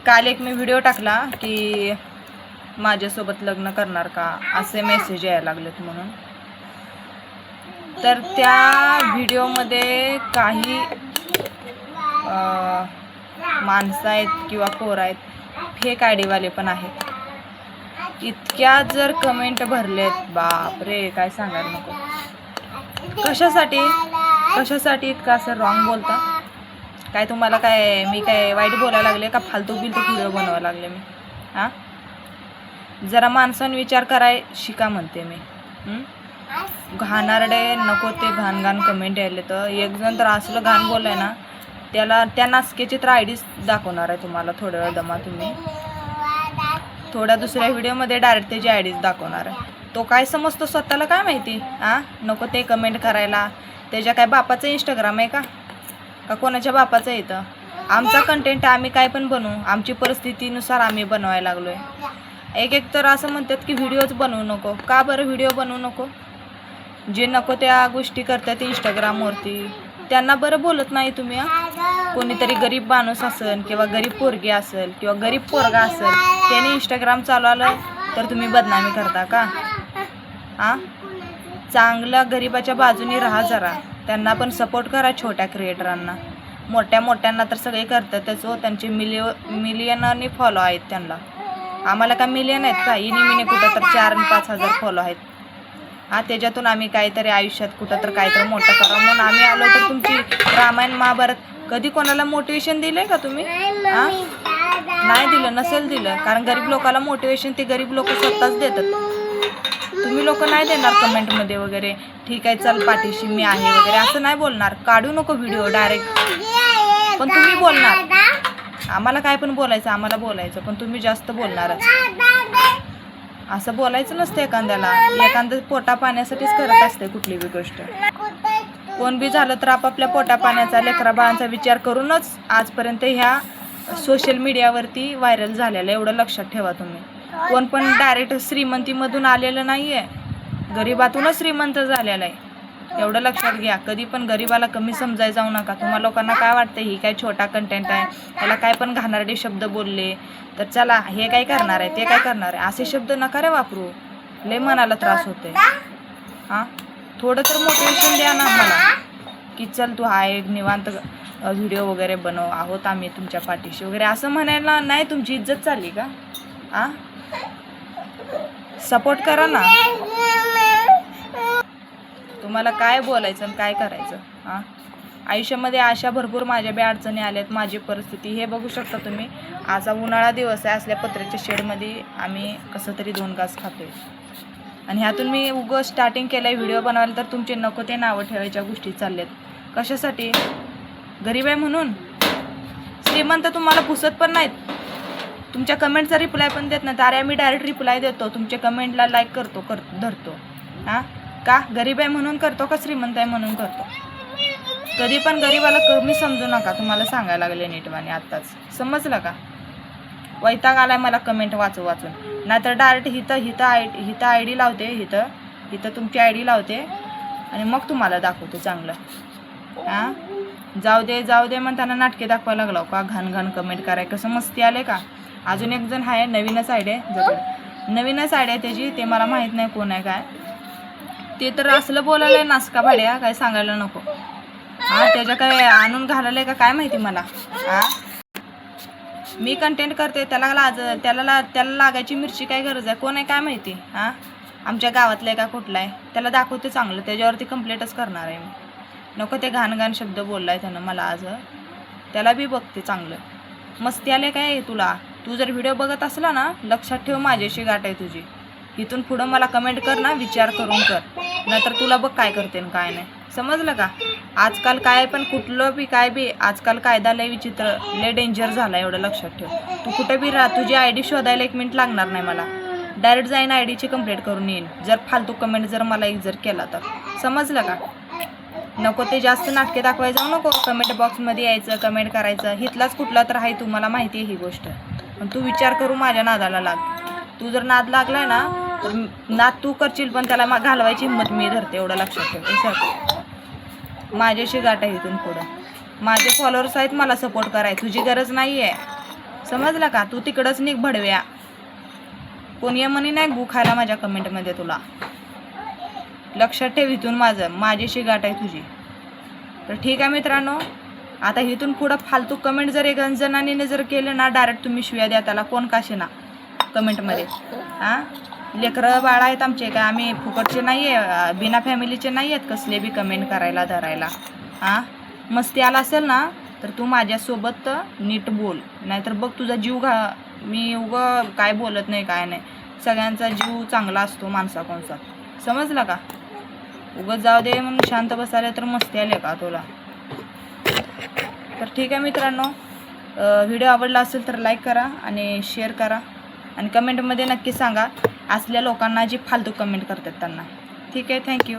काल एक मी व्हिडिओ टाकला की माझ्यासोबत लग्न करणार का असे मेसेज यायला लागलेत म्हणून. तर त्या व्हिडिओमध्ये काही माणसं आहेत किंवा पोरं आहेत, फेक आयडीवाले पण आहेत. इतक्या जर कमेंट भरलेत, बाप रे काय सांगायला नको. कशासाठी इतकं असं रॉंग बोलता? काय तुम्हाला काय मी काय वाईट बोलायला लागले का फालतू व्हिडिओ बनवायला लागले मी? हां, जरा माणसाने विचार कराय शिका म्हणते मी. घाणारडे नको ते घाण कमेंट यायले. तर एक जण तर असलं घाण बोललाय ना, त्या नासकेची तर आयडीच दाखवणार आहे तुम्हाला. थोड्या वेळ दमा तुम्ही. थोड्या दुसऱ्या व्हिडिओमध्ये डायरेक्ट त्याची आयडीच दाखवणार आहे. तो काय समजतो स्वतःला काय माहिती? नको ते कमेंट करायला. त्याच्या काय बापाचं इंस्टाग्राम आहे का कोणाच्या बापाचं येतं? आमचा कंटेंट आम्ही काय पण बनवू, आमची परिस्थितीनुसार आम्ही बनवायला लागलो आहे. एक तर असं म्हणतात की व्हिडिओच बनवू नको. का बरं व्हिडिओ बनवू नको? जे नको त्या गोष्टी करतात इंस्टाग्रामवरती, त्यांना बरं बोलत नाही तुम्ही? कोणीतरी गरीब माणूस असेल किंवा गरीब पोरगी असेल किंवा गरीब पोरगा असेल, त्याने इंस्टाग्राम चालवलं तर तुम्ही बदनामी करता का? चांगल्या गरीबाच्या बाजूने राहा जरा. त्यांना पण सपोर्ट करा. छोट्या क्रिएटरांना, मोठ्यांना तर सगळे करतातच हो. त्यांचे मिलियननी फॉलो आहेत त्यांना. आम्हाला का मिलियन आहेत का? इनिमिने कुठं तर 4 आणि 5 हजार फॉलो आहेत. त्याच्यातून आम्ही काहीतरी आयुष्यात कुठं तर काहीतरी मोठं करा म्हणून आम्ही आलो. तर तुमची रामायण महाभारत कधी कोणाला मोटिवेशन दिलंय का तुम्ही? नाही दिलं, नसेल दिलं. कारण गरीब लोकांना मोटिवेशन ते गरीब लोक स्वतःच देतात. तुम्ही लोक नाही देणार कमेंटमध्ये वगैरे, ठीक आहे चल पाठीशी मी आहे वगैरे असं नाही बोलणार. काढू नको व्हिडिओ डायरेक्ट. पण तुम्ही बोलणार. आम्हाला काय पण बोलायचं, आम्हाला बोलायचं, पण तुम्ही जास्त बोलणारच. असं बोलायचं नसतं एखाद्याला. एखादं पोटा पाण्यासाठीच करत असते कुठली बी गोष्ट. कोण बी झालं तर आपापल्या पोटा पाण्याचा, लेकरा बाळांचा विचार करूनच आजपर्यंत ह्या सोशल मीडियावरती व्हायरल झालेलं. एवढं लक्षात ठेवा तुम्ही. कोण पण डायरेक्ट श्रीमंतीमधून आलेलं नाही आहे, गरिबातूनच श्रीमंत झालेलं आहे. एवढं लक्षात घ्या. कधी पण गरिबाला कमी समजायला जाऊ नका. तुम्हाला लोकांना काय वाटतं ही काय छोटा कंटेंट आहे, त्याला काय पण घाणारडे शब्द बोलले तर चला हे काय करणार आहे ते काय करणार आहे असे शब्द नका रे वापरू. लय मनाला त्रास होते. थोडं तर मोटिवेशन द्या ना मला की चल तू एक निवांत व्हिडिओ वगैरे बनव, आहोत आम्ही तुमच्या पाठीशी वगैरे असं म्हणायला नाही. तुमची इज्जत चालली का? सपोर्ट करा ना. तुम्हाला काय बोलायचं आणि काय करायचं? आयुष्यामध्ये अशा भरपूर माझ्या बी अडचणी आल्यात. माझी परिस्थिती हे बघू शकता तुम्ही. आजचा उन्हाळा दिवस आहे. असल्या पत्र्याच्या शेडमध्ये आम्ही कसं तरी 2 घास खातोय. आणि ह्यातून मी उगं स्टार्टिंग केलं आहे व्हिडिओ बनवायला. तर तुमचे नको ते नावं ठेवायच्या गोष्टी चालल्यात. कशासाठी? गरीब आहे म्हणून? श्रीमंत तुम्हाला पुसत पण नाहीत. तुमच्या कमेंटचा रिप्लाय पण देत नाहीत. अरे आम्ही डायरेक्ट रिप्लाय देतो. तुमच्या कमेंटला लाईक धरतो. का गरीब आहे म्हणून करतो का श्रीमंत आहे म्हणून करतो? कधी पण गरीबाला कमी समजू नका. तुम्हाला सांगायला लागले नीटवाने आत्ताच. समजलं का? वैताग आलाय मला कमेंट वाचून. नाहीतर डायरेक्ट हिथं आय डी लावते. हिथं तुमची आय डी लावते आणि मग तुम्हाला दाखवते चांगलं. जाऊ दे म्हणताना नाटके दाखवायला लागलो का? घाण कमेंट कराय कसं मस्ती आले का? अजून एक जण आहे, नवीनच आयडी आहे त्याची. ते मला माहीत नाही कोण आहे काय. ते तर असलं बोलायला नासका भाड्या काय सांगायला नको. त्याच्या काय आणून घालायला का काय माहिती मला. मी कंटेंट करते त्याला लागायची मिरची काय गरज आहे? कोण आहे काय माहिती? आमच्या गावातलं आहे का कुठला आहे? त्याला दाखवते चांगलं. त्याच्यावरती कंप्लेंटच करणार आहे मी. नको ते घाण शब्द बोललाय त्यानं मला आज. त्याला बी बघते चांगलं. मस्ती आले काय तुला? तू जर व्हिडिओ बघत असला ना, लक्षात ठेव माझ्याशी गाठ आहे तुझी. इथून पुढं मला कमेंट कर ना, विचार करून कर. नाहीतर तुला बघ काय करते काय नाही. समजलं का? आजकाल काय पण कुठलं बी काय बी आजकाल कायदा लय विचित्र, लय डेंजर झाला. एवढं लक्षात ठेव. तू कुठं बी राहा, तुझी आय डी शोधायला 1 मिनिट लागणार नाही मला. डायरेक्ट जाईन आय डीची कंप्लेंट करून येईन जर फालतू कमेंट जर मला केला तर. समजलं का? नको ते जास्त नाटके दाखवायला जाऊ नको. कमेंट बॉक्समध्ये यायचं, कमेंट करायचं. हिथलाच कुठला तर आहे, तुम्हाला माहिती आहे ही गोष्ट. पण तू विचार करू माझ्या नादाला लाग. तू जर नाद लागलाय ना तर नाद तू करशील, पण त्याला घालवायची हिंमत मी धरते. एवढं लक्षात ठेव. माझ्याशी गाठ आहे इथून पुढं. माझे फॉलोअर्स आहेत, मला सपोर्ट करायचं. तुझी गरज नाही आहे. समजलं का? तू तिकडंच निघ भडव्या. कोण ये म्हणे नाही गु खायला माझ्या कमेंटमध्ये तुला. लक्षात ठेव इथून माझ्याशी गाठ आहे तुझी. तर ठीक आहे मित्रांनो, आता इथून पुढं फालतू कमेंट जर एक जणांनी जर केलं ना, डायरेक्ट तुम्ही शिव्या द्या त्याला, कोण काशी ना कमेंटमध्ये. हां, लेकरं बाळा आहेत आमचे, काय आम्ही फुकटचे नाही आहे, बिना फॅमिलीचे नाही आहेत कसले बी कमेंट करायला धरायला. हां, मस्ती आला असेल ना तर तू माझ्यासोबत नीट बोल, नाहीतर बघ तुझा जीव मी काय बोलत नाही काय नाही. सगळ्यांचा जीव चांगला असतो माणसा कोणचा, समजला का? जाऊ दे म्हणून शांत बसायला तर मस्ती आली का तुला? तर ठीक आहे मित्रांनो, व्हिडिओ आवडला असेल तर लाईक करा आणि शेअर करा आणि कमेंटमध्ये नक्की सांगा असल्या लोकांना जी फालतू कमेंट करतात त्यांना. ठीक आहे, थँक्यू.